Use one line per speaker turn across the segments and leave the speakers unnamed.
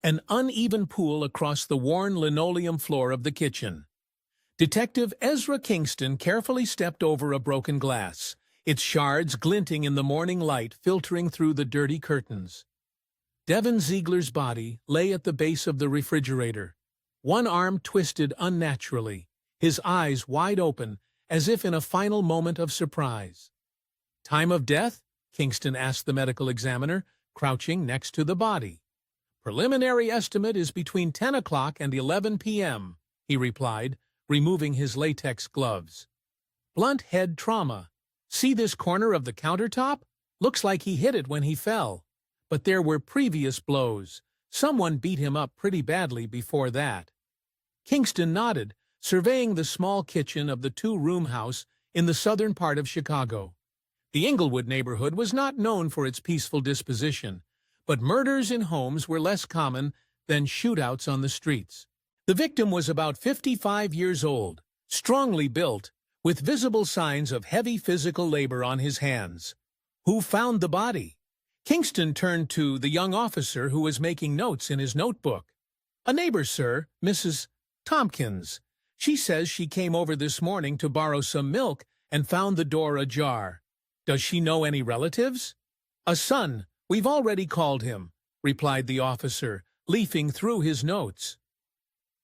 an uneven pool across the worn linoleum floor of the kitchen. Detective Ezra Kingston carefully stepped over a broken glass, its shards glinting in the morning light filtering through the dirty curtains. Devin Ziegler's body lay at the base of the refrigerator, one arm twisted unnaturally, his eyes wide open as if in a final moment of surprise. "Time of death?" Kingston asked the medical examiner, crouching next to the body. "Preliminary estimate is between 10 o'clock and 11 p.m., he replied, removing his latex gloves. "Blunt head trauma. See this corner of the countertop? Looks like he hit it when he fell. But there were previous blows. Someone beat him up pretty badly before that." Kingston nodded, surveying the small kitchen of the two-room house in the southern part of Chicago. The Inglewood neighborhood was not known for its peaceful disposition, but murders in homes were less common than shootouts on the streets. The victim was about 55 years old, strongly built, with visible signs of heavy physical labor on his hands. "Who found the body?" Kingston turned to the young officer who was making notes in his notebook. "A neighbor, sir, Mrs. Tompkins. She says she came over this morning to borrow some milk and found the door ajar. Does she know any relatives?" "A son. We've already called him," replied the officer, leafing through his notes.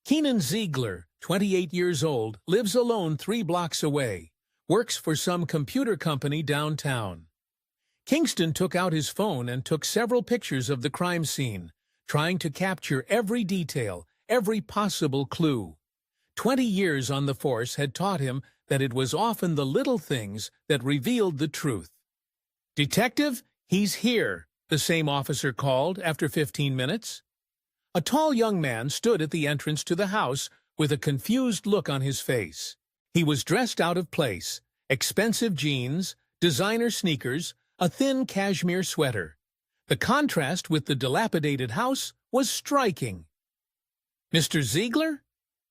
"Keenan Ziegler, 28 years old, lives alone 3 blocks away, works for some computer company downtown." Kingston took out his phone and took several pictures of the crime scene, trying to capture every detail, every possible clue. 20 years on the force had taught him that it was often the little things that revealed the truth. "Detective, he's here," the same officer called after 15 minutes. A tall young man stood at the entrance to the house with a confused look on his face. He was dressed out of place, expensive jeans, designer sneakers, a thin cashmere sweater. The contrast with the dilapidated house was striking. "Mr. Ziegler?"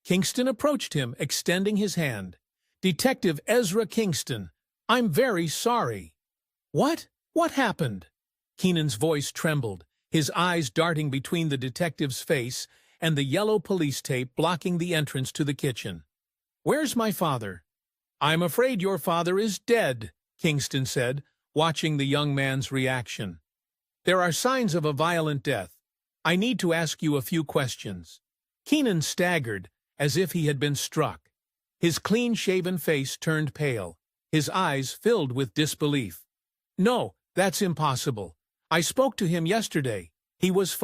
Kingston approached him, extending his hand. "Detective Ezra Kingston. I'm very sorry." "What? What happened?" Keenan's voice trembled, his eyes darting between the detective's face and the yellow police tape blocking the entrance to the kitchen. "Where's my father?" "I'm afraid your father is dead," Kingston said, watching the young man's reaction. "There are signs of a violent death. I need to ask you a few questions." Keenan staggered, as if he had been struck. His clean-shaven face turned pale, his eyes filled with disbelief. "No, that's impossible. I spoke to him yesterday. He was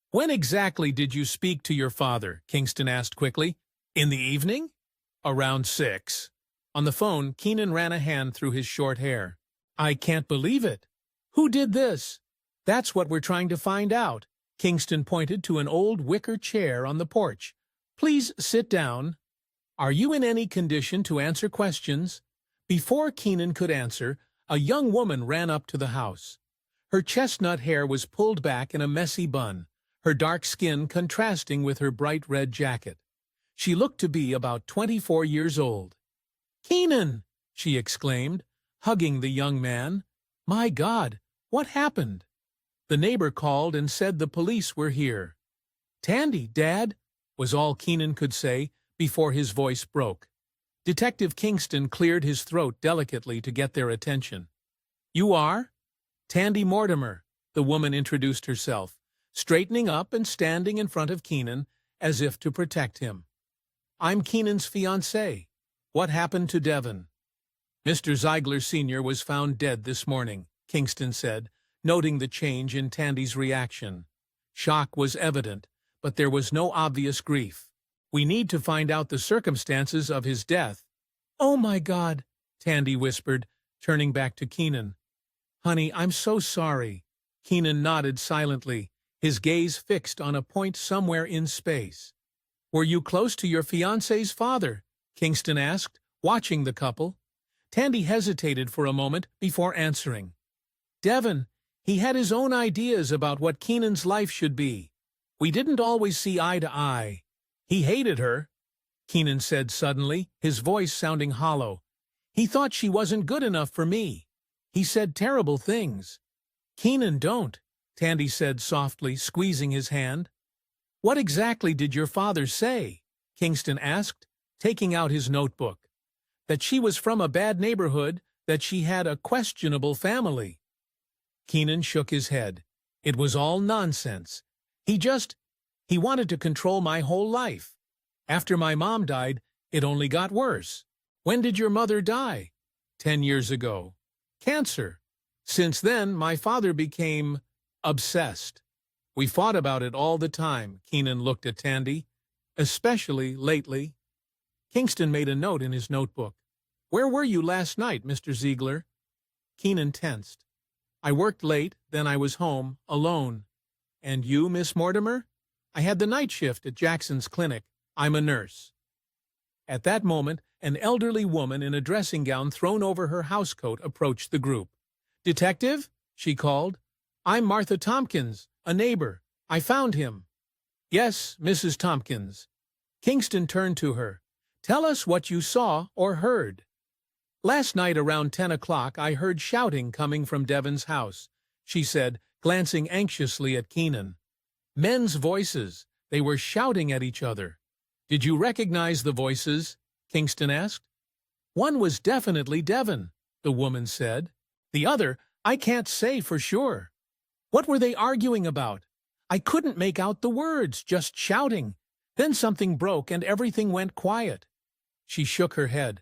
"When exactly did you speak to your father?" Kingston asked quickly. "In the evening?" "Around 6. On the phone, Keenan ran a hand through his short hair. "I can't believe it. Who did this?" "That's what we're trying to find out." Kingston pointed to an old wicker chair on the porch. "Please sit down. Are you in any condition to answer questions?" Before Keenan could answer, a young woman ran up to the house. Her chestnut hair was pulled back in a messy bun, her dark skin contrasting with her bright red jacket. She looked to be about 24 years old. "Keenan!" she exclaimed, hugging the young man. "My God, what happened?" The neighbor called and said the police were here. "Tandy, Dad," was all Keenan could say before his voice broke. Detective Kingston cleared his throat delicately to get their attention. "You are?" "Tandy Mortimer," the woman introduced herself, straightening up and standing in front of Keenan as if to protect him. "I'm Keenan's fiancée. What happened to Devin?" "Mr. Ziegler Sr. was found dead this morning," Kingston said, noting the change in Tandy's reaction. Shock was evident, but there was no obvious grief. "We need to find out the circumstances of his death." "Oh, my God," Tandy whispered, turning back to Keenan. "Honey, I'm so sorry." Keenan nodded silently, his gaze fixed on a point somewhere in space. "Were you close to your fiancé's father?" Kingston asked, watching the couple. Tandy hesitated for a moment before answering. "Devin, he had his own ideas about what Keenan's life should be. We didn't always see eye to eye. He hated her," Keenan said suddenly, his voice sounding hollow. "He thought she wasn't good enough for me. He said terrible things." "Keenan, don't," Tandy said softly, squeezing his hand. "What exactly did your father say?" Kingston asked, taking out his notebook. "That she was from a bad neighborhood, that she had a questionable family." Keenan shook his head. "It was all nonsense. He wanted to control my whole life. After my mom died, it only got worse." "When did your mother die?" 10 years ago. "Cancer." "Since then, my father became obsessed. We fought about it all the time." Keenan looked at Tandy. "Especially lately." Kingston made a note in his notebook. "Where were you last night, Mr. Ziegler?" Keenan tensed. "I worked late, then I was home, alone." "And you, Miss Mortimer?" "I had the night shift at Jackson's clinic. I'm a nurse." At that moment, an elderly woman in a dressing gown thrown over her housecoat approached the group. "Detective?" she called. "I'm Martha Tompkins, a neighbor. I found him." "Yes, Mrs. Tompkins." Kingston turned to her. "Tell us what you saw or heard." "Last night around 10 o'clock I heard shouting coming from Devin's house," she said, glancing anxiously at Keenan. "Men's voices. They were shouting at each other." "Did you recognize the voices?" Kingston asked. "One was definitely Devin," the woman said. "The other, I can't say for sure." "What were they arguing about?" "I couldn't make out the words, just shouting. Then something broke and everything went quiet." She shook her head.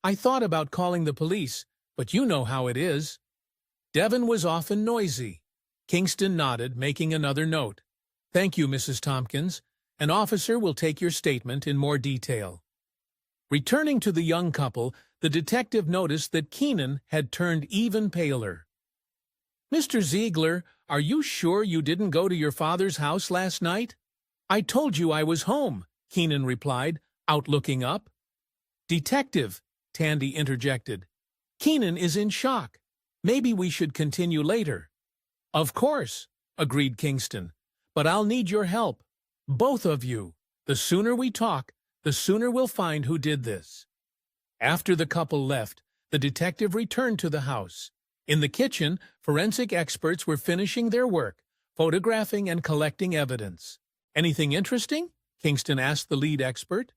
"I thought about calling the police, but you know how it is." "Devin was often noisy." Kingston nodded, making another note. "Thank you, Mrs. Tompkins. An officer will take your statement in more detail." Returning to the young couple, the detective noticed that Keenan had turned even paler. "Mr. Ziegler, are you sure you didn't go to your father's house last night?" "I told you I was home," Keenan replied, out looking up. "Detective," Tandy interjected. "Keenan is in shock. Maybe we should continue later." "Of course," agreed Kingston. "But I'll need your help. Both of you. The sooner we talk, the sooner we'll find who did this." After the couple left, the detective returned to the house. In the kitchen, forensic experts were finishing their work, photographing and collecting evidence. "Anything interesting?" Kingston asked the lead expert.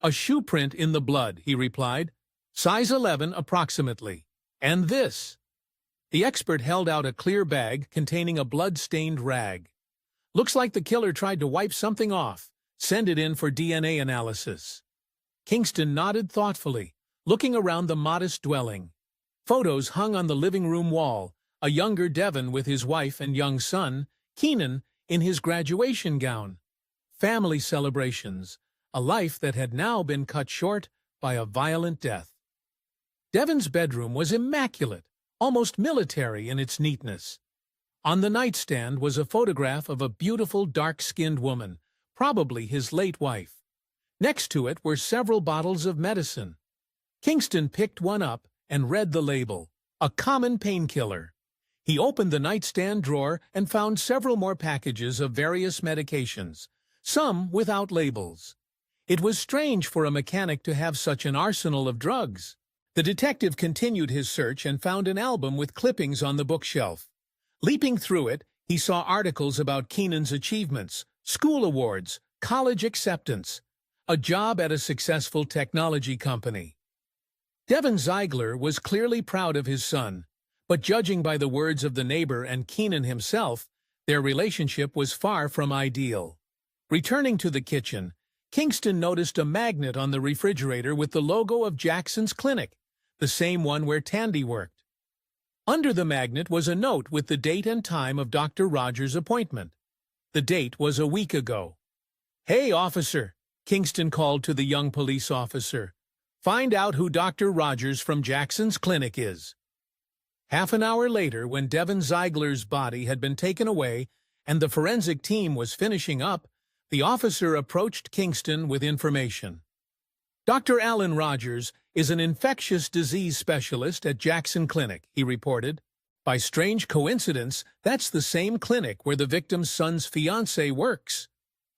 "A shoe print in the blood," he replied. "Size 11 approximately. And this." The expert held out a clear bag containing a blood-stained rag. "Looks like the killer tried to wipe something off. Send it in for DNA analysis." Kingston nodded thoughtfully, looking around the modest dwelling. Photos hung on the living room wall, a younger Devin with his wife and young son, Keenan in his graduation gown. Family celebrations, a life that had now been cut short by a violent death. Devin's bedroom was immaculate, almost military in its neatness. On the nightstand was a photograph of a beautiful dark-skinned woman, probably his late wife. Next to it were several bottles of medicine. Kingston picked one up and read the label, "A common painkiller." He opened the nightstand drawer and found several more packages of various medications, some without labels. It was strange for a mechanic to have such an arsenal of drugs. The detective continued his search and found an album with clippings on the bookshelf. Leaping through it, he saw articles about Keenan's achievements, school awards, college acceptance, a job at a successful technology company. Devin Ziegler was clearly proud of his son, but judging by the words of the neighbor and Keenan himself, their relationship was far from ideal. Returning to the kitchen, Kingston noticed a magnet on the refrigerator with the logo of Jackson's clinic, the same one where Tandy worked. Under the magnet was a note with the date and time of Dr. Rogers' appointment. The date was a week ago. "Hey, officer," Kingston called to the young police officer. "Find out who Dr. Rogers from Jackson's clinic is." Half an hour later, when Devin Ziegler's body had been taken away and the forensic team was finishing up, the officer approached Kingston with information. "Dr. Alan Rogers is an infectious disease specialist at Jackson Clinic," he reported. "By strange coincidence, that's the same clinic where the victim's son's fiancée works."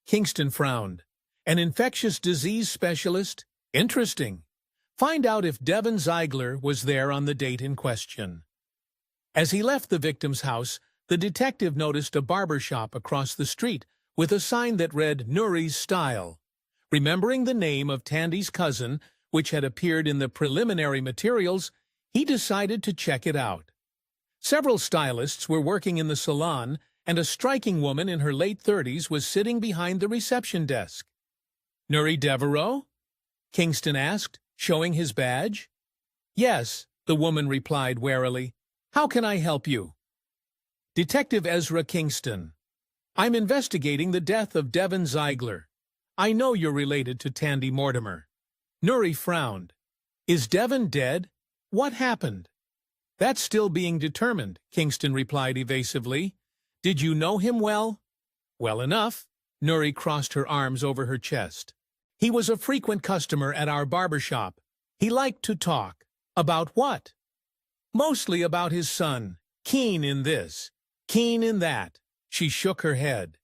Kingston frowned. "An infectious disease specialist? Interesting. Find out if Devin Ziegler was there on the date in question." As he left the victim's house, the detective noticed a barber shop across the street with a sign that read Nuri's Style. Remembering the name of Tandy's cousin, which had appeared in the preliminary materials, he decided to check it out. Several stylists were working in the salon, and a striking woman in her late 30s was sitting behind the reception desk. "Nuri Devereaux?" Kingston asked, showing his badge. "Yes," the woman replied warily. "How can I help you?" "Detective Ezra Kingston. I'm investigating the death of Devin Ziegler. I know you're related to Tandy Mortimer." Nuri frowned. "Is Devin dead? What happened?" "That's still being determined," Kingston replied evasively. "Did you know him well?" "Well enough." Nuri crossed her arms over her chest. "He was a frequent customer at our barbershop. He liked to talk." "About what?" "Mostly about his son. Keen in this, keen in that." She shook her head.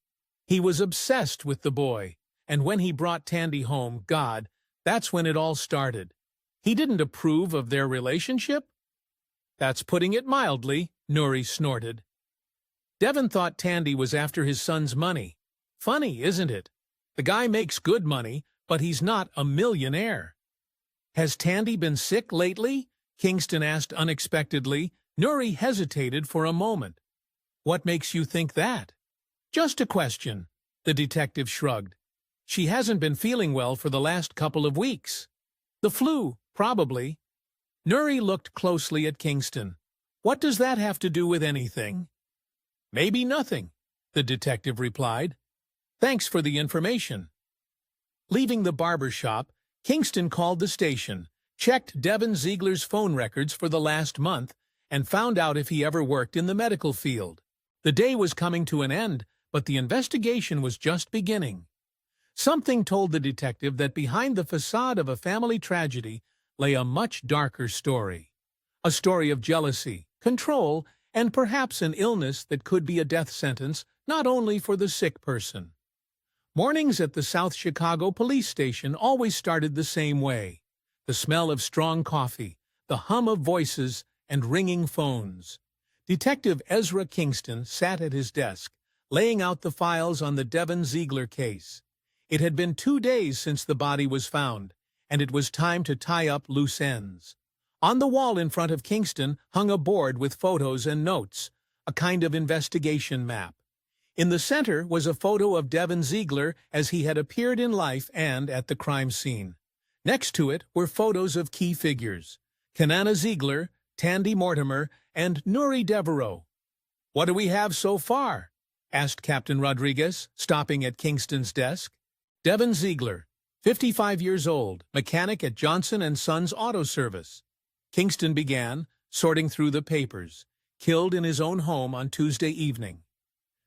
"He was obsessed with the boy, and when he brought Tandy home, God, that's when it all started. He didn't approve of their relationship?" "That's putting it mildly," Nuri snorted. "Devin thought Tandy was after his son's money. Funny, isn't it? The guy makes good money, but he's not a millionaire." "Has Tandy been sick lately?" Kingston asked unexpectedly. Nuri hesitated for a moment. "What makes you think that?" "Just a question," the detective shrugged. "She hasn't been feeling well for the last couple of weeks." "The flu, probably." Nuri looked closely at Kingston. "What does that have to do with anything?" "Maybe nothing," the detective replied. "Thanks for the information." Leaving the barber shop, Kingston called the station, checked Devin Ziegler's phone records for the last month, and found out if he ever worked in the medical field. The day was coming to an end, but the investigation was just beginning. Something told the detective that behind the facade of a family tragedy lay a much darker story. A story of jealousy, control, and perhaps an illness that could be a death sentence not only for the sick person. Mornings at the South Chicago police station always started the same way. The smell of strong coffee, the hum of voices, and ringing phones. Detective Ezra Kingston sat at his desk, laying out the files on the Devin Ziegler case. It had been 2 days since the body was found, and it was time to tie up loose ends. On the wall in front of Kingston hung a board with photos and notes, a kind of investigation map. In the center was a photo of Devin Ziegler as he had appeared in life and at the crime scene. Next to it were photos of key figures: Kanana Ziegler, Tandy Mortimer, and Nuri Devereaux. "What do we have so far?" asked Captain Rodriguez, stopping at Kingston's desk. "Devin Ziegler, 55 years old, mechanic at Johnson & Sons Auto Service." Kingston began, sorting through the papers. Killed in his own home on Tuesday evening.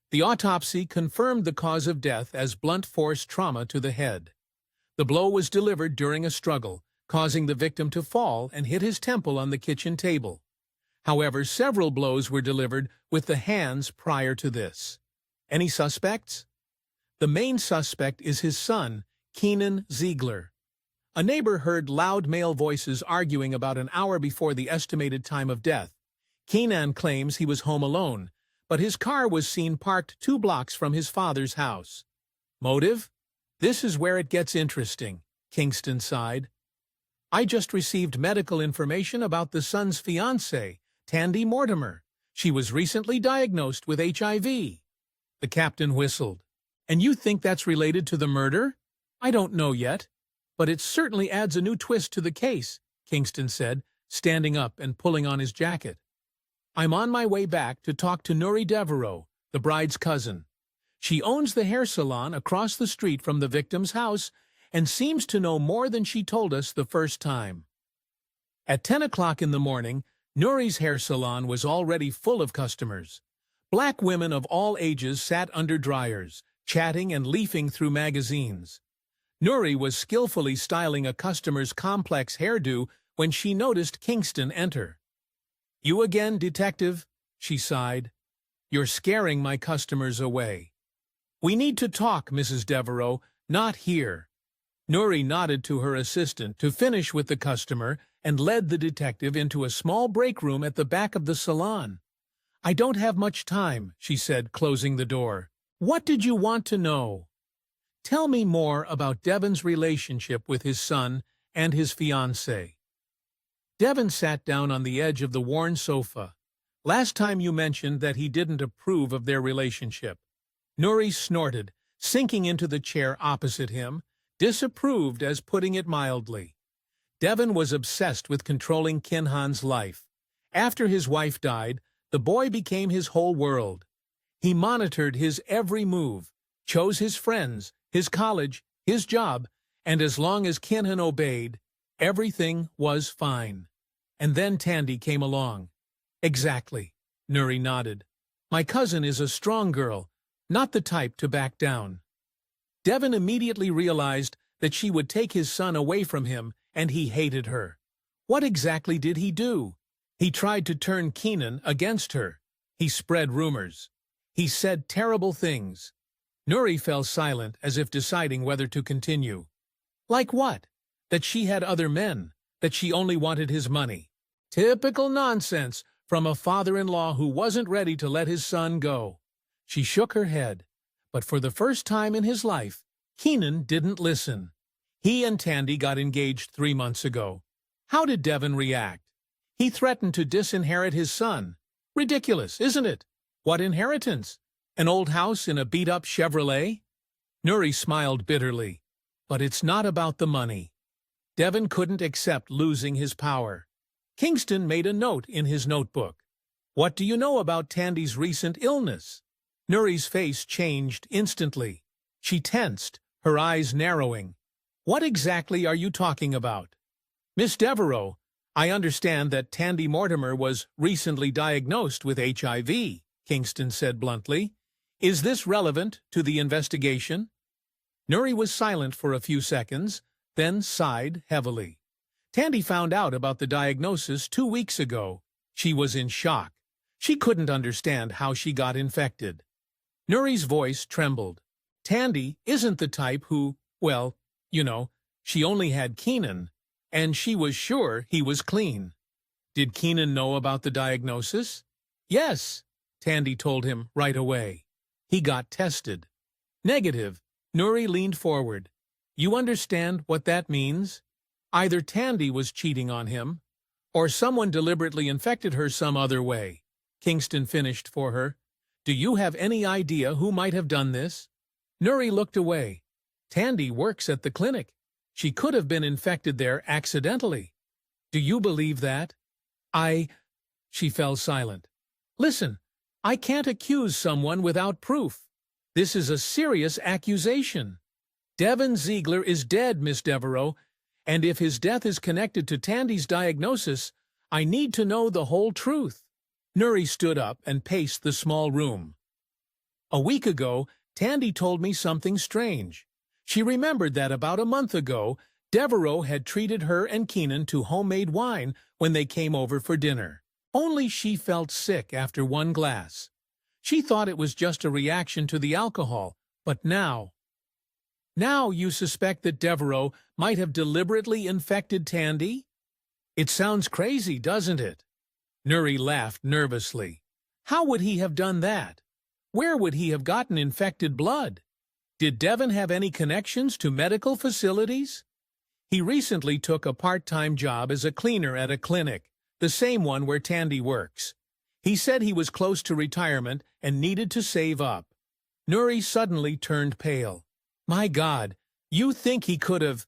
The autopsy confirmed the cause of death as blunt force trauma to the head. The blow was delivered during a struggle, causing the victim to fall and hit his temple on the kitchen table. However, several blows were delivered with the hands prior to this. Any suspects? The main suspect is his son, Keenan Ziegler. A neighbor heard loud male voices arguing about an hour before the estimated time of death. Keenan claims he was home alone, but his car was seen parked 2 blocks from his father's house. Motive? This is where it gets interesting, Kingston sighed. "I just received medical information about the son's fiancée, Tandy Mortimer. She was recently diagnosed with HIV. The captain whistled. "And you think that's related to the murder?" "I don't know yet, but it certainly adds a new twist to the case," Kingston said, standing up and pulling on his jacket. "I'm on my way back to talk to Nuri Devereaux, the bride's cousin. She owns the hair salon across the street from the victim's house and seems to know more than she told us the first time." At 10 o'clock in the morning, Nuri's hair salon was already full of customers. Black women of all ages sat under dryers, chatting and leafing through magazines. Nuri was skillfully styling a customer's complex hairdo when she noticed Kingston enter. "You again, detective?" she sighed. "You're scaring my customers away." "We need to talk, Mrs. Devereaux, not here." Nuri nodded to her assistant to finish with the customer and led the detective into a small break room at the back of the salon. "I don't have much time," she said, closing the door. What did you want to know? Tell me more about Devin's relationship with his son and his fiancée. Devin sat down on the edge of the worn sofa. Last time you mentioned that he didn't approve of their relationship. Nuri snorted, sinking into the chair opposite him, disapproved as putting it mildly. Devin was obsessed with controlling Kinhan's life. After his wife died, the boy became his whole world. He monitored his every move, chose his friends, his college, his job, and as long as Kinhan obeyed, everything was fine. And then Tandy came along. Exactly, Nuri nodded. My cousin is a strong girl, not the type to back down. Devin immediately realized that she would take his son away from him, and he hated her. What exactly did he do? He tried to turn Keenan against her. He spread rumors. He said terrible things. Nuri fell silent as if deciding whether to continue. Like what? That she had other men, that she only wanted his money. Typical nonsense from a father-in-law who wasn't ready to let his son go. She shook her head, but for the first time in his life, Keenan didn't listen. He and Tandy got engaged 3 months ago. How did Devin react? He threatened to disinherit his son. Ridiculous, isn't it? What inheritance? An old house in a beat-up Chevrolet? Nuri smiled bitterly. But it's not about the money. Devin couldn't accept losing his power. Kingston made a note in his notebook. What do you know about Tandy's recent illness? Nuri's face changed instantly. She tensed, her eyes narrowing. What exactly are you talking about? Miss Devereaux, I understand that Tandy Mortimer was recently diagnosed with HIV, Kingston said bluntly. Is this relevant to the investigation? Nuri was silent for a few seconds, then sighed heavily. Tandy found out about the diagnosis 2 weeks ago. She was in shock. She couldn't understand how she got infected. Nuri's voice trembled. Tandy isn't the type who, well, you know, she only had Keenan, and she was sure he was clean. Did Keenan know about the diagnosis? Yes, Tandy told him right away. He got tested. Negative. Nuri leaned forward. You understand what that means? Either Tandy was cheating on him, or someone deliberately infected her some other way. Kingston finished for her. Do you have any idea who might have done this? Nuri looked away. Tandy works at the clinic. She could have been infected there accidentally. Do you believe that? She fell silent. Listen, I can't accuse someone without proof. This is a serious accusation. Devin Ziegler is dead, Miss Devereaux, and if his death is connected to Tandy's diagnosis, I need to know the whole truth. Nuri stood up and paced the small room. A week ago, Tandy told me something strange. She remembered that about a month ago, Devereaux had treated her and Keenan to homemade wine when they came over for dinner. Only she felt sick after 1 glass. She thought it was just a reaction to the alcohol, but now you suspect that Devereaux might have deliberately infected Tandy? It sounds crazy, doesn't it? Nuri laughed nervously. How would he have done that? Where would he have gotten infected blood? Did Devin have any connections to medical facilities? He recently took a part-time job as a cleaner at a clinic, the same one where Tandy works. He said he was close to retirement and needed to save up. Nuri suddenly turned pale. My God, you think he could have—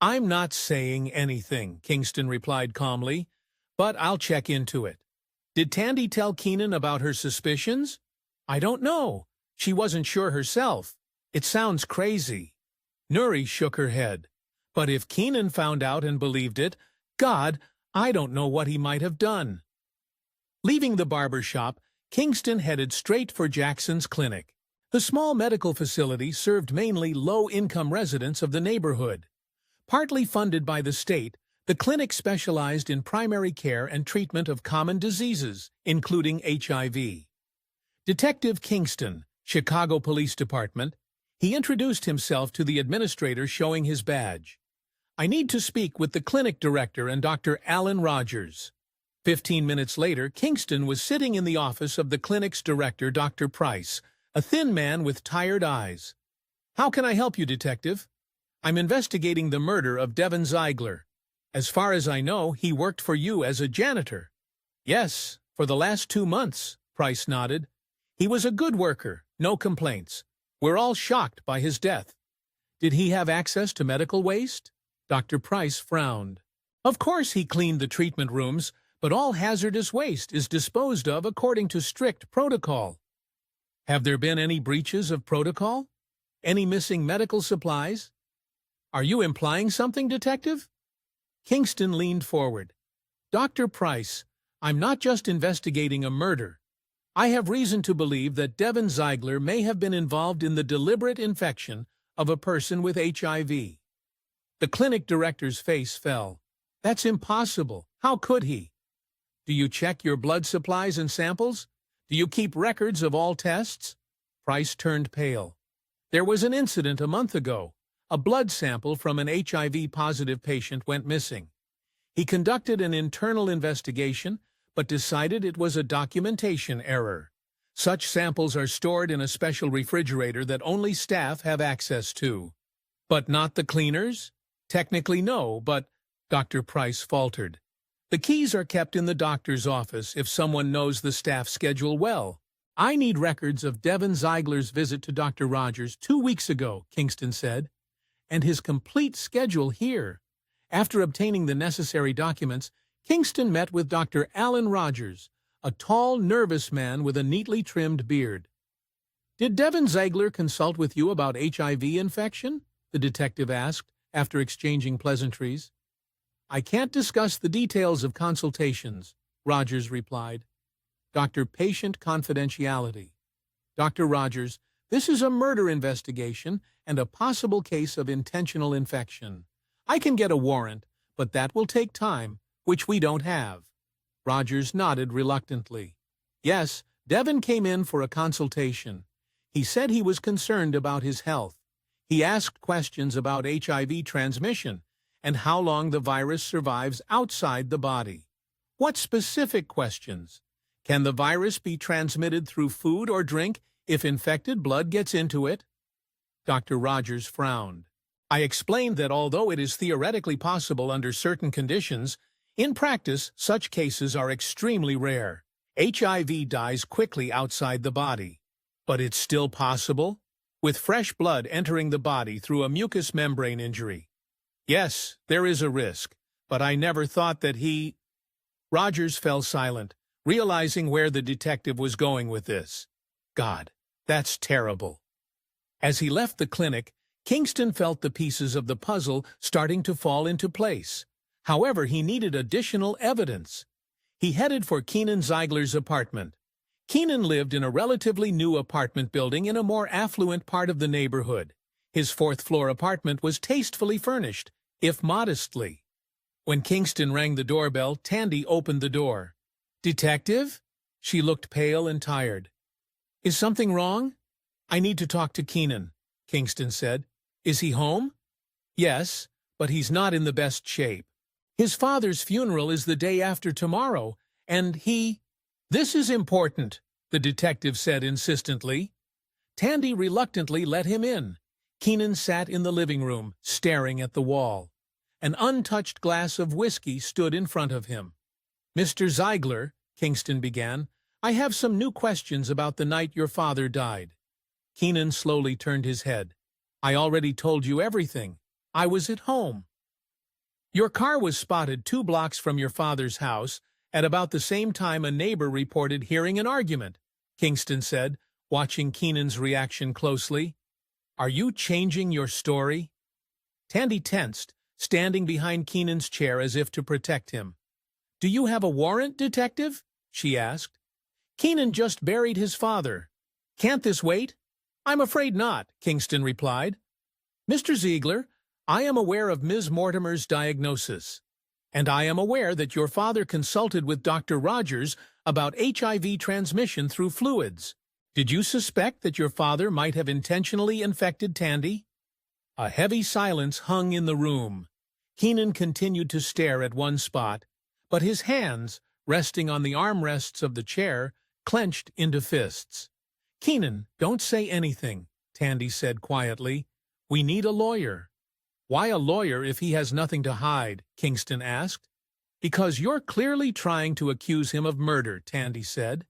I'm not saying anything, Kingston replied calmly, but I'll check into it. Did Tandy tell Keenan about her suspicions? I don't know. She wasn't sure herself. It sounds crazy. Nuri shook her head. But if Keenan found out and believed it, God, I don't know what he might have done. Leaving the barber shop, Kingston headed straight for Jackson's clinic. The small medical facility served mainly low-income residents of the neighborhood. Partly funded by the state, the clinic specialized in primary care and treatment of common diseases, including HIV. Detective Kingston, Chicago Police Department, he introduced himself to the administrator showing his badge. I need to speak with the clinic director and Dr. Alan Rogers. 15 minutes later, Kingston was sitting in the office of the clinic's director, Dr. Price, a thin man with tired eyes. "How can I help you, Detective?" "I'm investigating the murder of Devin Ziegler. As far as I know, he worked for you as a janitor." "Yes, for the last 2 months," Price nodded. "He was a good worker, no complaints. We're all shocked by his death." "Did he have access to medical waste?" Dr. Price frowned. "Of course he cleaned the treatment rooms, but all hazardous waste is disposed of according to strict protocol." "Have there been any breaches of protocol? Any missing medical supplies?" "Are you implying something, Detective?" Kingston leaned forward. "Dr. Price, I'm not just investigating a murder. I have reason to believe that Devin Ziegler may have been involved in the deliberate infection of a person with HIV. The clinic director's face fell. "That's impossible. How could he?" "Do you check your blood supplies and samples? Do you keep records of all tests?" Price turned pale. "There was an incident a month ago. A blood sample from an HIV-positive patient went missing. He conducted an internal investigation, but decided it was a documentation error. Such samples are stored in a special refrigerator that only staff have access to." "But not the cleaners?" "Technically no, but—" Dr. Price faltered. "The keys are kept in the doctor's office if someone knows the staff schedule well." "I need records of Devin Ziegler's visit to Dr. Rogers 2 weeks ago," Kingston said, "and his complete schedule here." After obtaining the necessary documents, Kingston met with Dr. Alan Rogers, a tall, nervous man with a neatly trimmed beard. "Did Devin Ziegler consult with you about HIV infection?" the detective asked, after exchanging pleasantries. "I can't discuss the details of consultations," Rogers replied. "Patient confidentiality. Dr. Rogers, this is a murder investigation and a possible case of intentional infection. I can get a warrant, but that will take time, which we don't have." Rogers nodded reluctantly. "Yes, Devin came in for a consultation. He said he was concerned about his health. He asked questions about HIV transmission and how long the virus survives outside the body." "What specific questions? Can the virus be transmitted through food or drink if infected blood gets into it?" Dr. Rogers frowned. "I explained that although it is theoretically possible under certain conditions, in practice such cases are extremely rare. HIV dies quickly outside the body. But it's still possible, with fresh blood entering the body through a mucous membrane injury. Yes, there is a risk, but I never thought that he—" Rogers fell silent, realizing where the detective was going with this. God, that's terrible. As he left the clinic, Kingston felt the pieces of the puzzle starting to fall into place. However, he needed additional evidence. He headed for Keenan Ziegler's apartment. Keenan lived in a relatively new apartment building in a more affluent part of the neighborhood. His fourth-floor apartment was tastefully furnished, if modestly. When Kingston rang the doorbell, Tandy opened the door. "Detective?" She looked pale and tired. "Is something wrong?" "I need to talk to Keenan," Kingston said. "Is he home?" "Yes, but he's not in the best shape. His father's funeral is the day after tomorrow, and he—" "This is important," the detective said insistently. Tandy reluctantly let him in. Keenan sat in the living room, staring at the wall. An untouched glass of whiskey stood in front of him. "Mr. Ziegler," Kingston began, "I have some new questions about the night your father died." Keenan slowly turned his head. "I already told you everything. I was at home." "Your car was spotted 2 blocks from your father's house. At about the same time a neighbor reported hearing an argument," Kingston said, watching Keenan's reaction closely. "Are you changing your story?" Tandy tensed, standing behind Keenan's chair as if to protect him. "Do you have a warrant, detective?" she asked. "Keenan just buried his father. Can't this wait?" "I'm afraid not," Kingston replied. "Mr. Ziegler, I am aware of Ms. Mortimer's diagnosis, and I am aware that your father consulted with Dr. Rogers about HIV transmission through fluids. Did you suspect that your father might have intentionally infected Tandy?" A heavy silence hung in the room. Keenan continued to stare at one spot, but his hands, resting on the armrests of the chair, clenched into fists. "Keenan, don't say anything," Tandy said quietly. "We need a lawyer." "Why a lawyer if he has nothing to hide?" Kingston asked. "Because you're clearly trying to accuse him of murder," Tandy said.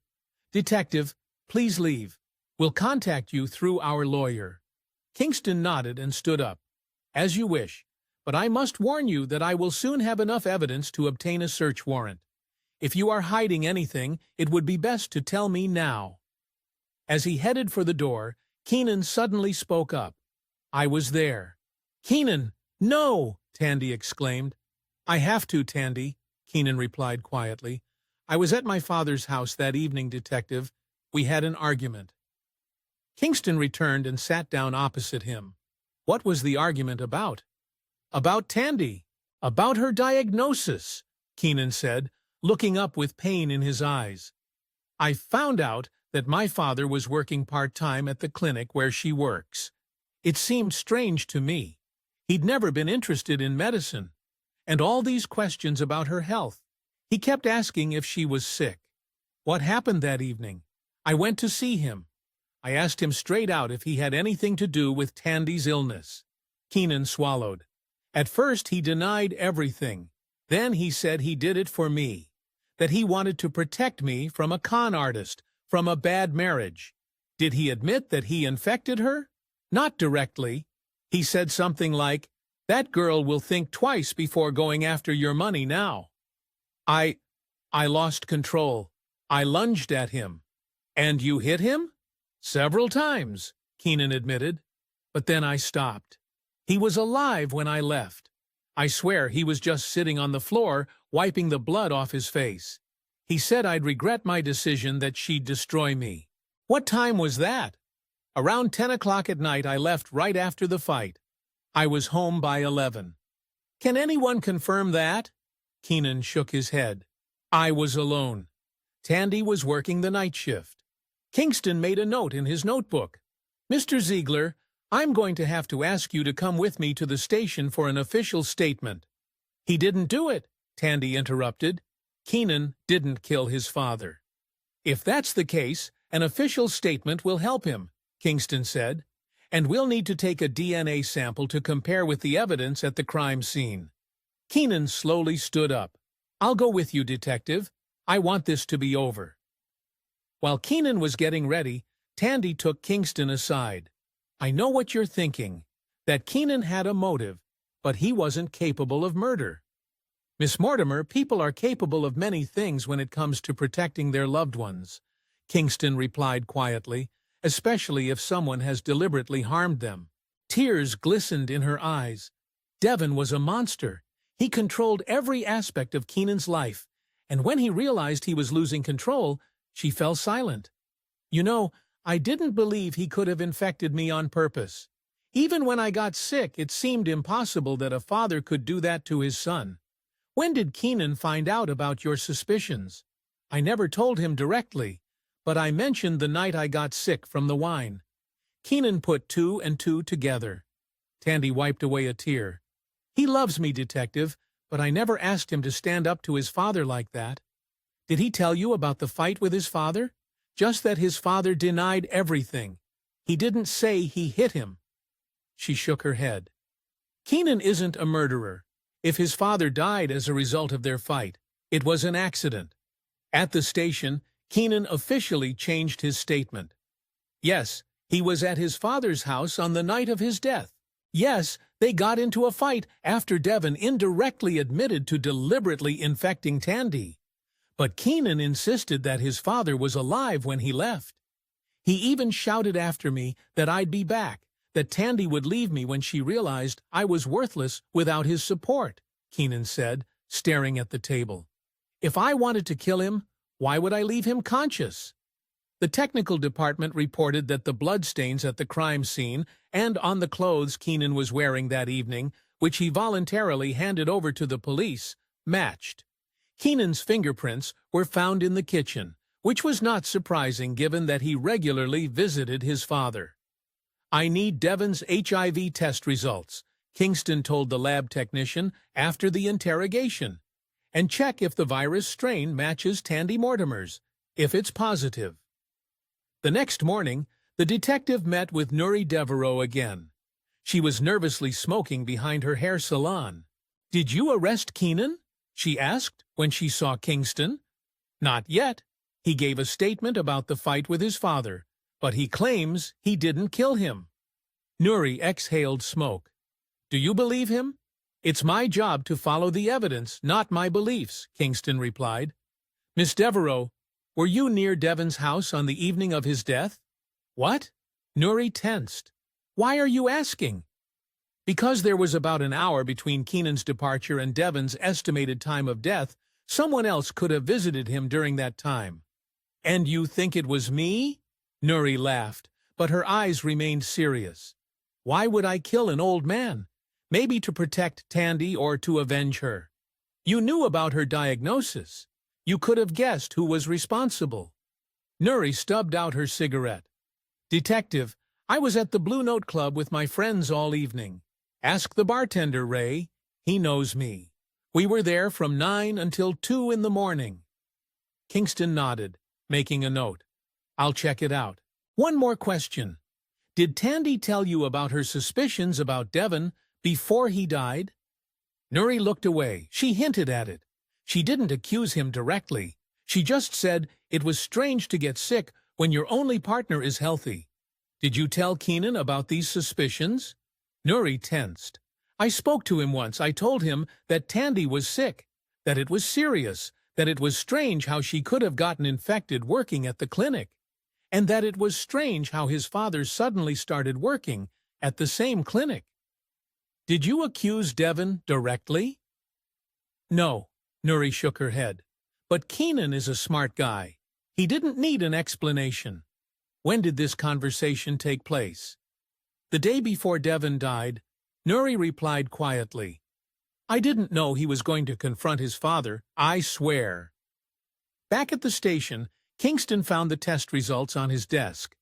"Detective, please leave. We'll contact you through our lawyer." Kingston nodded and stood up. "As you wish, but I must warn you that I will soon have enough evidence to obtain a search warrant. If you are hiding anything, it would be best to tell me now." As he headed for the door, Keenan suddenly spoke up. "I was there." "Keenan, no!" Tandy exclaimed. "I have to, Tandy," Keenan replied quietly. "I was at my father's house that evening, Detective. We had an argument." Kingston returned and sat down opposite him. What was the argument about? "About Tandy. About her diagnosis," Keenan said, looking up with pain in his eyes. "I found out that my father was working part-time at the clinic where she works. It seemed strange to me. He'd never been interested in medicine. And all these questions about her health. He kept asking if she was sick. What happened that evening? I went to see him. I asked him straight out if he had anything to do with Tandy's illness." Keenan swallowed. "At first he denied everything. Then he said he did it for me. That he wanted to protect me from a con artist, from a bad marriage. Did he admit that he infected her? Not directly. He said something like, 'That girl will think twice before going after your money now.' I lost control. I lunged at him." "And you hit him?" "Several times," Keenan admitted. "But then I stopped. He was alive when I left. I swear he was just sitting on the floor, wiping the blood off his face. He said I'd regret my decision, that she'd destroy me." "What time was that?" "Around 10 o'clock at night. I left right after the fight. I was home by 11. "Can anyone confirm that?" Keenan shook his head. "I was alone. Tandy was working the night shift." Kingston made a note in his notebook. "Mr. Ziegler, I'm going to have to ask you to come with me to the station for an official statement." "He didn't do it," Tandy interrupted. "Keenan didn't kill his father." "If that's the case, an official statement will help him," Kingston said. "And we'll need to take a DNA sample to compare with the evidence at the crime scene." Keenan slowly stood up. "I'll go with you, Detective. I want this to be over." While Keenan was getting ready, Tandy took Kingston aside. "I know what you're thinking, that Keenan had a motive, but he wasn't capable of murder." "Miss Mortimer, people are capable of many things when it comes to protecting their loved ones," Kingston replied quietly, "especially if someone has deliberately harmed them." Tears glistened in her eyes. Devin was a monster. He controlled every aspect of Keenan's life, and when he realized he was losing control, she fell silent. "You know, I didn't believe he could have infected me on purpose. Even when I got sick, it seemed impossible that a father could do that to his son. When did Keenan find out about your suspicions?" "I never told him directly, but I mentioned the night I got sick from the wine." Keenan put 2 and 2 together. Tandy wiped away a tear. "He loves me, Detective, but I never asked him to stand up to his father like that." "Did he tell you about the fight with his father?" "Just that his father denied everything. He didn't say he hit him." She shook her head. "Keenan isn't a murderer. If his father died as a result of their fight, it was an accident." At the station, Keenan officially changed his statement. "Yes, he was at his father's house on the night of his death. Yes, they got into a fight after Devin indirectly admitted to deliberately infecting Tandy. But Keenan insisted that his father was alive when he left. He even shouted after me that I'd be back, that Tandy would leave me when she realized I was worthless without his support," Keenan said, staring at the table. "If I wanted to kill him, why would I leave him conscious?" The technical department reported that the bloodstains at the crime scene and on the clothes Keenan was wearing that evening, which he voluntarily handed over to the police, matched. Keenan's fingerprints were found in the kitchen, which was not surprising given that he regularly visited his father. "I need Devin's HIV test results," Kingston told the lab technician after the interrogation. "And check if the virus strain matches Tandy Mortimer's. If it's positive." The next morning, the detective met with Nuri Devereaux again. She was nervously smoking behind her hair salon. "Did you arrest Keenan?" she asked when she saw Kingston. "Not yet. He gave a statement about the fight with his father, but he claims he didn't kill him." Nuri exhaled smoke. "Do you believe him?" "It's my job to follow the evidence, not my beliefs," Kingston replied. "Miss Devereaux, were you near Devin's house on the evening of his death?" "What?" Nuri tensed. "Why are you asking?" "Because there was about an hour between Keenan's departure and Devin's estimated time of death. Someone else could have visited him during that time." "And you think it was me?" Nuri laughed, but her eyes remained serious. "Why would I kill an old man? Maybe to protect Tandy or to avenge her. You knew about her diagnosis. You could have guessed who was responsible." Nuri stubbed out her cigarette. "Detective, I was at the Blue Note Club with my friends all evening. Ask the bartender, Ray. He knows me. We were there from 9 until 2 in the morning." Kingston nodded, making a note. "I'll check it out. One more question. Did Tandy tell you about her suspicions about Devin before he died?" Nuri looked away. She hinted at it. She didn't accuse him directly. She just said it was strange to get sick when your only partner is healthy. "Did you tell Keenan about these suspicions?" Nuri tensed. "I spoke to him once. I told him that Tandy was sick, that it was serious, that it was strange how she could have gotten infected working at the clinic, and that it was strange how his father suddenly started working at the same clinic." "Did you accuse Devin directly?" "No," Nuri shook her head. "But Keenan is a smart guy. He didn't need an explanation." "When did this conversation take place?" "The day before Devin died," Nuri replied quietly. "I didn't know he was going to confront his father, I swear." Back at the station, Kingston found the test results on his desk.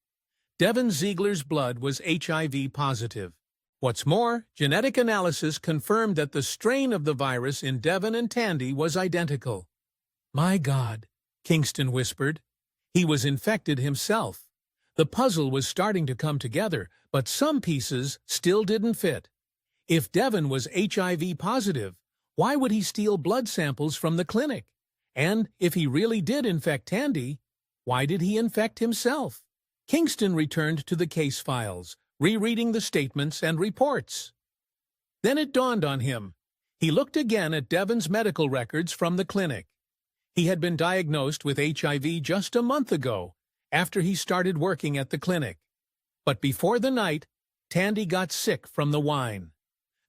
Devin Ziegler's blood was HIV positive. What's more, genetic analysis confirmed that the strain of the virus in Devin and Tandy was identical. "My God," Kingston whispered. He was infected himself. The puzzle was starting to come together, but some pieces still didn't fit. If Devin was HIV positive, why would he steal blood samples from the clinic? And if he really did infect Tandy, why did he infect himself? Kingston returned to the case files, rereading the statements and reports. Then it dawned on him. He looked again at Devin's medical records from the clinic. He had been diagnosed with HIV just a month ago, after he started working at the clinic. But before the night, Tandy got sick from the wine.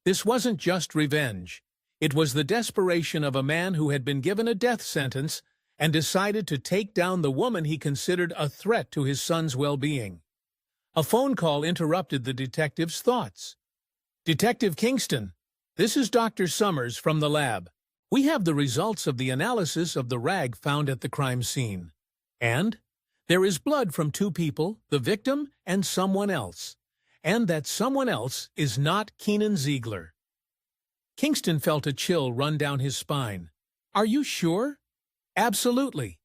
This wasn't just revenge. It was the desperation of a man who had been given a death sentence and decided to take down the woman he considered a threat to his son's well-being. A phone call interrupted the detective's thoughts. "Detective Kingston, this is Dr. Summers from the lab. We have the results of the analysis of the rag found at the crime scene. And there is blood from 2 people, the victim and someone else. And that someone else is not Keenan Ziegler." Kingston felt a chill run down his spine. "Are you sure?" "Absolutely.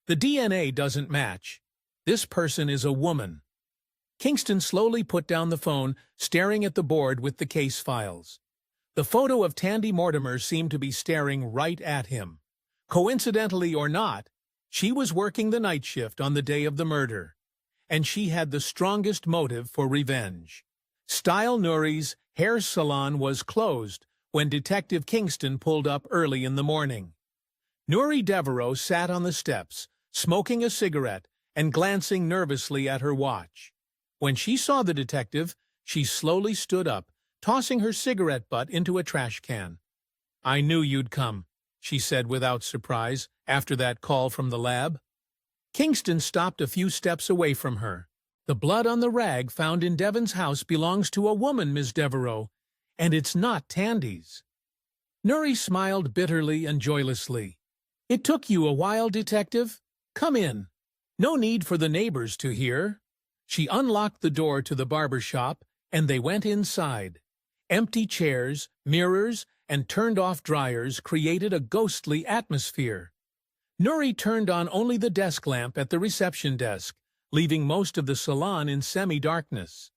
The DNA doesn't match. This person is a woman." Kingston slowly put down the phone, staring at the board with the case files. The photo of Tandy Mortimer seemed to be staring right at him. Coincidentally or not, she was working the night shift on the day of the murder, and she had the strongest motive for revenge. Style Nuri's hair salon was closed when Detective Kingston pulled up early in the morning. Nuri Devereaux sat on the steps, smoking a cigarette and glancing nervously at her watch. When she saw the detective, she slowly stood up, tossing her cigarette butt into a trash can. "I knew you'd come," she said without surprise, after that call from the lab. Kingston stopped a few steps away from her. "The blood on the rag found in Devin's house belongs to a woman, Miss Devereaux, and it's not Tandy's." Nuri smiled bitterly and joylessly. "It took you a while, Detective? Come in. No need for the neighbors to hear." She unlocked the door to the barber shop, and they went inside. Empty chairs, mirrors, and turned-off dryers created a ghostly atmosphere. Nuri turned on only the desk lamp at the reception desk, leaving most of the salon in semi-darkness.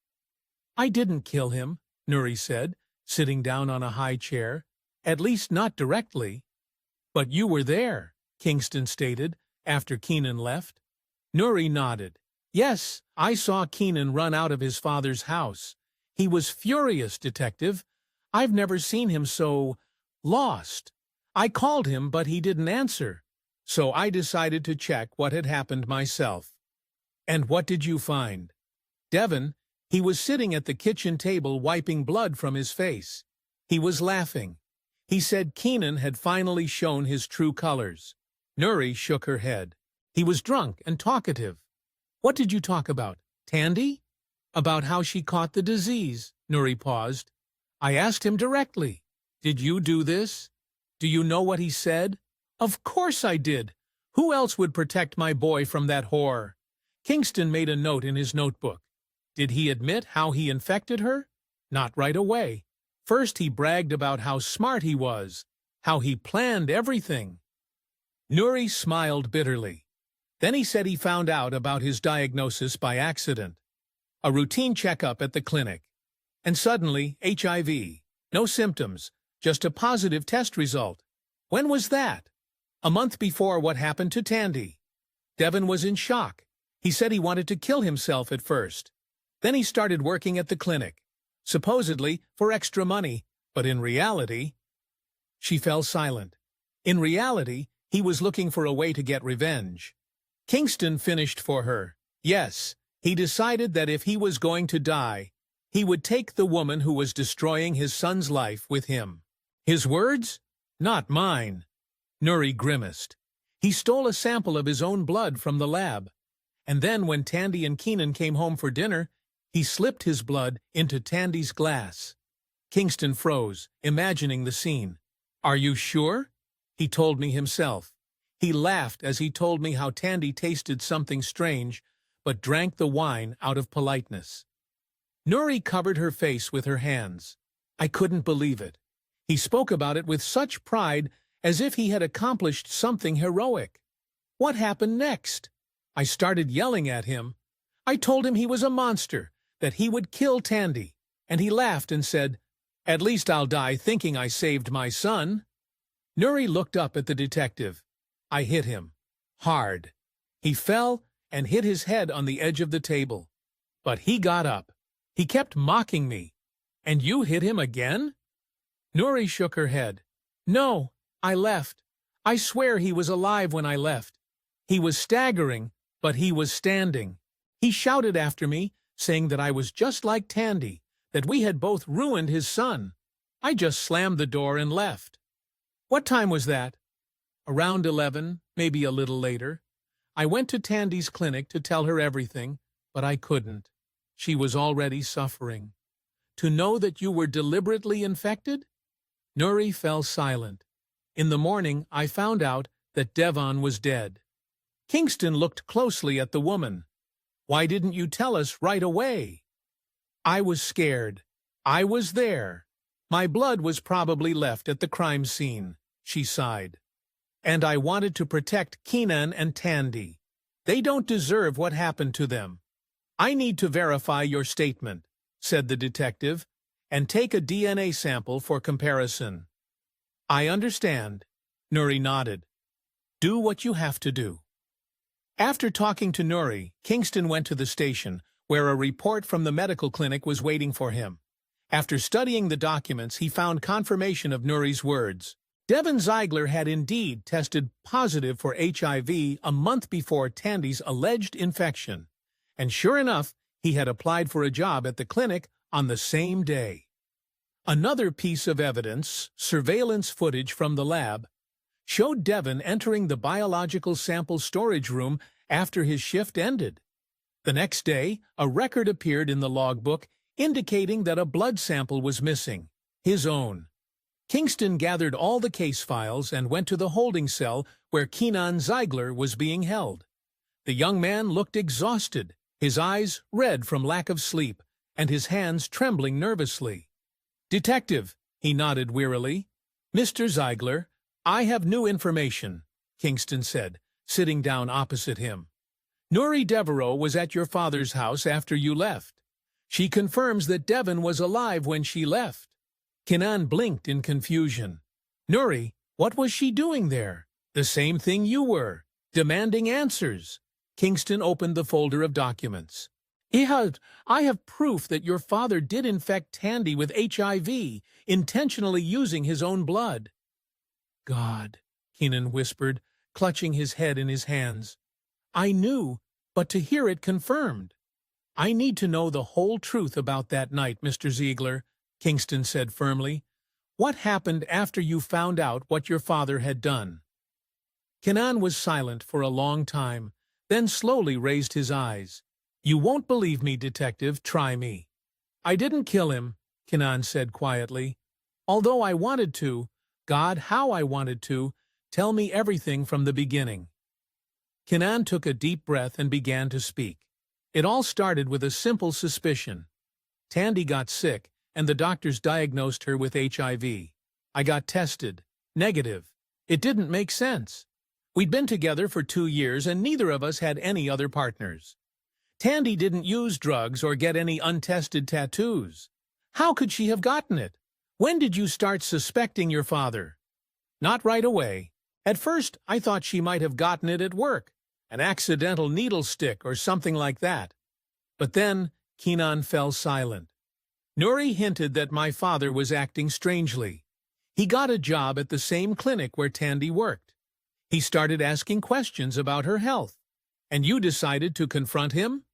"I didn't kill him," Nuri said, sitting down on a high chair. "At least not directly." "But you were there," Kingston stated, after Keenan left. Nuri nodded. "Yes, I saw Keenan run out of his father's house. He was furious, Detective. I've never seen him so lost. I called him, but he didn't answer. So I decided to check what had happened myself." "And what did you find?" "Devin, he was sitting at the kitchen table wiping blood from his face. He was laughing. He said Keenan had finally shown his true colors." Nuri shook her head. "He was drunk and talkative." "What did you talk about? Tandy?" "About how she caught the disease." Nuri paused. "I asked him directly, 'Did you do this?' Do you know what he said?" "Of course I did. Who else would protect my boy from that whore?" Kingston made a note in his notebook. "Did he admit how he infected her?" "Not right away. First he bragged about how smart he was, how he planned everything." Nuri smiled bitterly. Then he said he found out about his diagnosis by accident. A routine checkup at the clinic. And suddenly, HIV. No symptoms, just a positive test result. When was that? A month before what happened to Tandy. Devin was in shock. He said he wanted to kill himself at first. Then he started working at the clinic, supposedly for extra money, but in reality... She fell silent. In reality, he was looking for a way to get revenge. Kingston finished for her. Yes, he decided that if he was going to die, he would take the woman who was destroying his son's life with him. His words? Not mine. Nuri grimaced. He stole a sample of his own blood from the lab. And then when Tandy and Keenan came home for dinner, he slipped his blood into Tandy's glass. Kingston froze, imagining the scene. "Are you sure?" "He told me himself." He laughed as he told me how Tandy tasted something strange, but drank the wine out of politeness. Nuri covered her face with her hands. I couldn't believe it. He spoke about it with such pride, as if he had accomplished something heroic. What happened next? I started yelling at him. I told him he was a monster, that he would kill Tandy, and he laughed and said, "At least I'll die thinking I saved my son." Nuri looked up at the detective. I hit him. Hard. He fell and hit his head on the edge of the table. But he got up. He kept mocking me. "And you hit him again?" Nuri shook her head. "No, I left. I swear he was alive when I left. He was staggering, but he was standing. He shouted after me, saying that I was just like Tandy, that we had both ruined his son. I just slammed the door and left." "What time was that?" "Around 11, maybe a little later. I went to Tandy's clinic to tell her everything, but I couldn't. She was already suffering. To know that you were deliberately infected?" Nuri fell silent. In the morning, I found out that Devon was dead. Kingston looked closely at the woman. "Why didn't you tell us right away?" "I was scared. I was there. My blood was probably left at the crime scene," she sighed. "And I wanted to protect Keenan and Tandy. They don't deserve what happened to them." "I need to verify your statement," said the detective, "and take a DNA sample for comparison." "I understand." Nuri nodded. "Do what you have to do." After talking to Nuri, Kingston went to the station, where a report from the medical clinic was waiting for him. After studying the documents, he found confirmation of Nuri's words. Devin Ziegler had indeed tested positive for HIV a month before Tandy's alleged infection. And sure enough, he had applied for a job at the clinic on the same day. Another piece of evidence, surveillance footage from the lab, showed Devin entering the biological sample storage room after his shift ended. The next day, a record appeared in the logbook indicating that a blood sample was missing, his own. Kingston gathered all the case files and went to the holding cell where Devin Ziegler was being held. The young man looked exhausted, his eyes red from lack of sleep, and his hands trembling nervously. "Detective," he nodded wearily. "Mr. Ziegler, I have new information," Kingston said, sitting down opposite him. Nuri Devereaux was at your father's house after you left. She confirms that Devin was alive when she left. Kenan blinked in confusion. Nuri, what was she doing there? The same thing you were, demanding answers. Kingston opened the folder of documents. I have proof that your father did infect Tandy with HIV, intentionally using his own blood. God, Kenan whispered, clutching his head in his hands. I knew, but to hear it confirmed. I need to know the whole truth about that night, Mr. Ziegler, Kingston said firmly. What happened after you found out what your father had done? Kenan was silent for a long time, then slowly raised his eyes. You won't believe me, detective, try me. I didn't kill him, Kenan said quietly. Although I wanted to, God, how I wanted to, tell me everything from the beginning. Kenan took a deep breath and began to speak. It all started with a simple suspicion. Tandy got sick, and the doctors diagnosed her with HIV. I got tested. Negative. It didn't make sense. We'd been together for 2 years, and neither of us had any other partners. Tandy didn't use drugs or get any untested tattoos. How could she have gotten it? When did you start suspecting your father? Not right away. At first, I thought she might have gotten it at work, an accidental needle stick or something like that. But then, Kenan fell silent. Nuri hinted that my father was acting strangely. He got a job at the same clinic where Tandy worked. He started asking questions about her health. And you decided to confront him?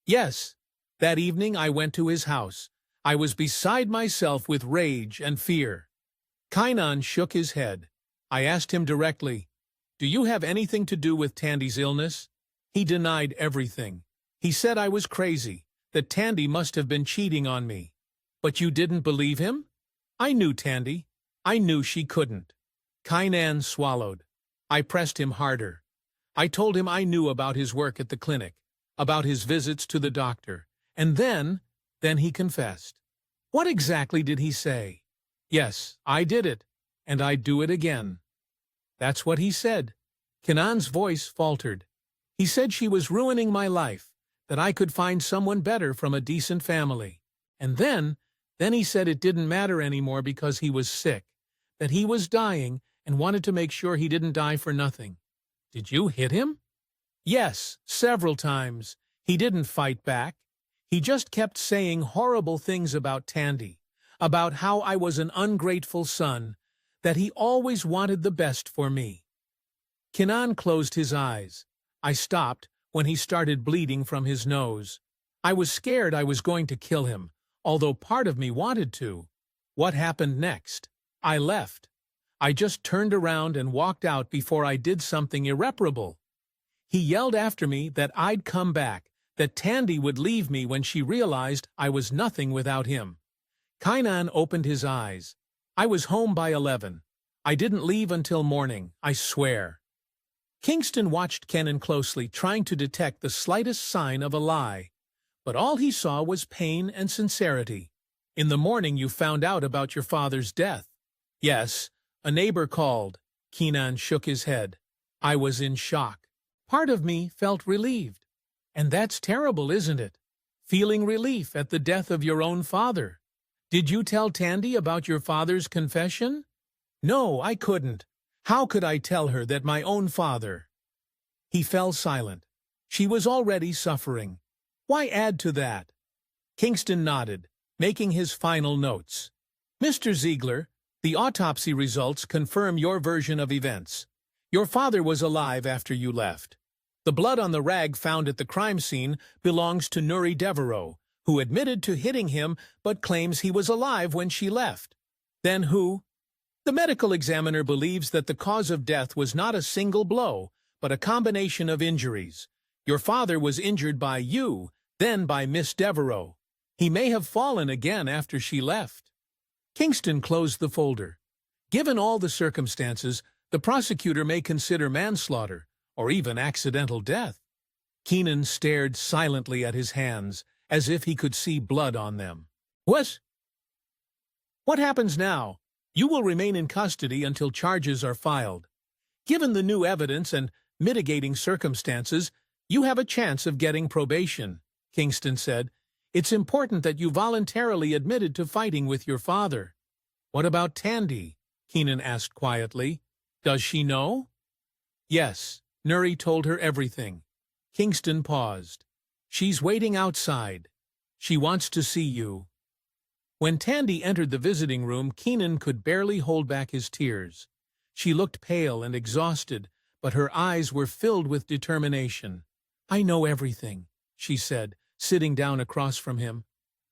Yes. That evening I went to his house. I was beside myself with rage and fear. Kenan shook his head. I asked him directly, do you have anything to do with Tandy's illness? He denied everything. He said I was crazy, that Tandy must have been cheating on me. But you didn't believe him? I knew Tandy. I knew she couldn't. Kenan swallowed. I pressed him harder. I told him I knew about his work at the clinic, about his visits to the doctor, and then he confessed. What exactly did he say? Yes, I did it, and I'd do it again. That's what he said. Kenan's voice faltered. He said she was ruining my life, that I could find someone better from a decent family. And then he said it didn't matter anymore because he was sick, that he was dying and wanted to make sure he didn't die for nothing. Did you hit him? Yes, several times. He didn't fight back. He just kept saying horrible things about Tandy, about how I was an ungrateful son, that he always wanted the best for me. Kenan closed his eyes. I stopped when he started bleeding from his nose. I was scared I was going to kill him, although part of me wanted to. What happened next? I left. I just turned around and walked out before I did something irreparable. He yelled after me that I'd come back, that Tandy would leave me when she realized I was nothing without him. Kenan opened his eyes. I was home by 11. I didn't leave until morning, I swear. Kingston watched Kenan closely, trying to detect the slightest sign of a lie. But all he saw was pain and sincerity. In the morning you found out about your father's death. Yes. A neighbor called. Kenan shook his head. I was in shock. Part of me felt relieved. And that's terrible, isn't it? Feeling relief at the death of your own father. Did you tell Tandy about your father's confession? No, I couldn't. How could I tell her that my own father? He fell silent. She was already suffering. Why add to that? Kingston nodded, making his final notes. Mr. Ziegler, the autopsy results confirm your version of events. Your father was alive after you left. The blood on the rag found at the crime scene belongs to Nuri Devereaux, who admitted to hitting him but claims he was alive when she left. Then who? The medical examiner believes that the cause of death was not a single blow, but a combination of injuries. Your father was injured by you, then by Miss Devereaux. He may have fallen again after she left. Kingston closed the folder. Given all the circumstances, the prosecutor may consider manslaughter, or even accidental death. Kenan stared silently at his hands, as if he could see blood on them. What happens now? You will remain in custody until charges are filed. Given the new evidence and mitigating circumstances, You have a chance of getting probation, Kingston said. It's important that you voluntarily admitted to fighting with your father. What about Tandy? Keenan asked quietly. Does she know? Yes, Nuri told her everything. Kingston paused. She's waiting outside. She wants to see you. When Tandy entered the visiting room, Keenan could barely hold back his tears. She looked pale and exhausted, but her eyes were filled with determination. I know everything, she said, sitting down across from him.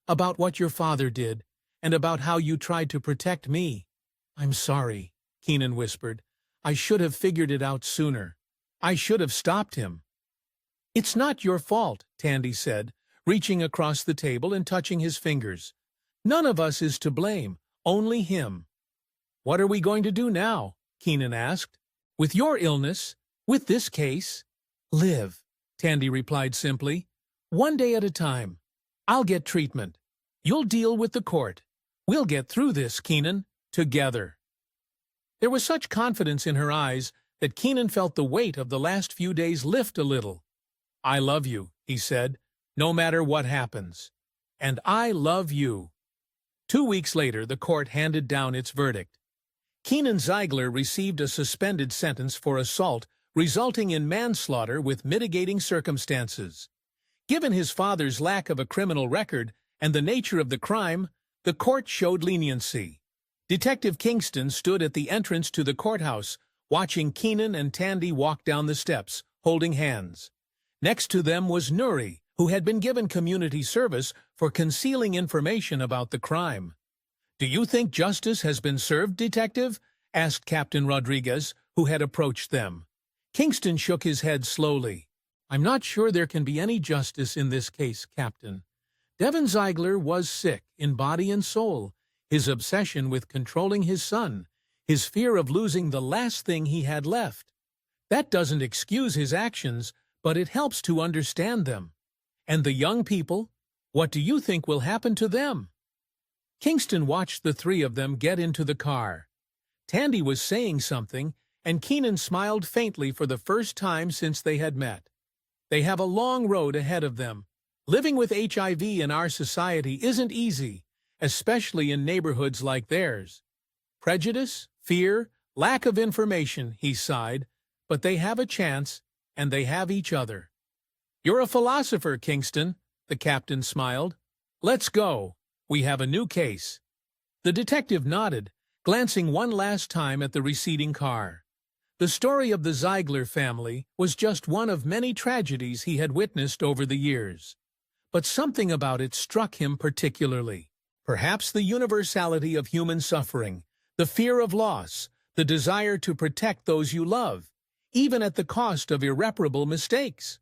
About what your father did, and about how you tried to protect me. I'm sorry, Keenan whispered. I should have figured it out sooner. I should have stopped him. It's not your fault, Tandy said, reaching across the table and touching his fingers. None of us is to blame, only him. What are we going to do now? Keenan asked. With your illness, with this case? Live, Tandy replied simply. One day at a time. I'll get treatment. You'll deal with the court. We'll get through this, Keenan, together. There was such confidence in her eyes that Keenan felt the weight of the last few days lift a little. I love you, he said, no matter what happens. And I love you. 2 weeks later, the court handed down its verdict. Devin Ziegler received a suspended sentence for assault, resulting in manslaughter with mitigating circumstances. Given his father's lack of a criminal record and the nature of the crime, the court showed leniency. Detective Kingston stood at the entrance to the courthouse, watching Keenan and Tandy walk down the steps, holding hands. Next to them was Nuri, who had been given community service for concealing information about the crime. Do you think justice has been served, Detective? Asked Captain Rodriguez, who had approached them. Kingston shook his head slowly. I'm not sure there can be any justice in this case, Captain. Devin Ziegler was sick in body and soul. His obsession with controlling his son, his fear of losing the last thing he had left. That doesn't excuse his actions, but it helps to understand them. And the young people? What do you think will happen to them? Kingston watched the three of them get into the car. Tandy was saying something, and Keenan smiled faintly for the first time since they had met. They have a long road ahead of them. Living with HIV in our society isn't easy, especially in neighborhoods like theirs. Prejudice, fear, lack of information, he sighed, but they have a chance, and they have each other. You're a philosopher, Kingston, the captain smiled. Let's go. We have a new case. The detective nodded, glancing one last time at the receding car. The story of the Ziegler family was just one of many tragedies he had witnessed over the years. But something about it struck him particularly. Perhaps the universality of human suffering, the fear of loss, the desire to protect those you love, even at the cost of irreparable mistakes.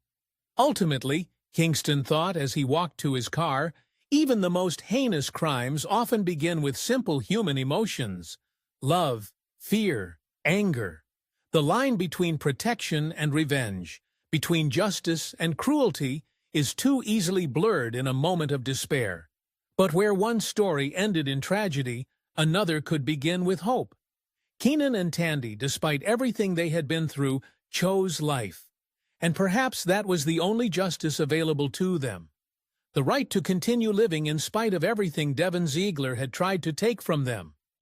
Ultimately, Kingston thought as he walked to his car, even the most heinous crimes often begin with simple human emotions. Love, fear, anger. The line between protection and revenge, between justice and cruelty, is too easily blurred in a moment of despair. But where one story ended in tragedy, another could begin with hope. Keenan and Tandy, despite everything they had been through, chose life. And perhaps that was the only justice available to them. The right to continue living in spite of everything Devin Ziegler had tried to take from them.